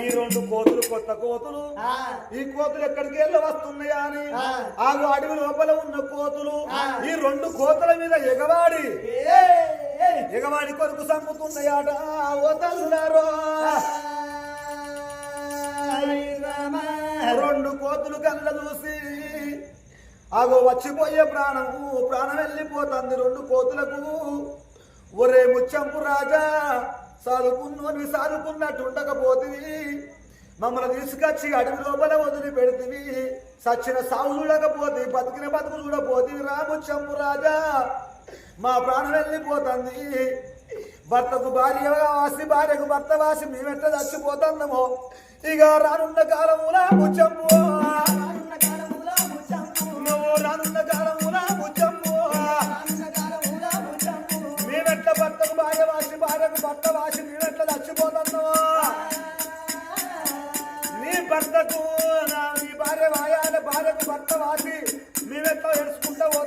ఈ రెండు కోతులు కొత్త కోతులు ఈ కోతులు ఎక్కడికి వెళ్ళి వస్తున్నాయా అని ఆగు అడవి లోపల ఉన్న కోతులు ఈ రెండు కోతుల మీద ఎగవాడి కొరకు సంపుతున్నాయాట ఓ తల్లులారో రెండు కోతులు కళ్ళ చూసి ఆగో వచ్చిపోయే ప్రాణం వెళ్ళిపోతుంది రెండు కోతులకు. ఒరే ముచ్చంపు రాజా సాదుకున్నోని సాదుకున్నట్టు ఉండకపోతివి మమ్మల్ని తీసుకొచ్చి అడవి లోపల వదిలి పెడితివి సచ్చిన సాగు చూడకపోతే బతికిన బతుకు చూడపోతివి రా ముచ్చంపు రాజా మా ప్రాణం వెళ్ళిపోతుంది. భర్తకు భార్య వాసి భార్యకు భర్త వాసి మేమెట్లా చచ్చిపోతున్నామో ఇక రానున్న కాలమున ముచ్చంపు రానున్న కాలమున ముచ్చంపు మేమెట్ల భర్తకు భార్య వాసి భార్యకు భర్త వాసి మేమెట్లా చచ్చిపోతున్నామో నీ భర్తకు నీ భార్య వాయాల భార్యకు భర్త వాసి మేమెట్లా ఏడుచుకుంటావో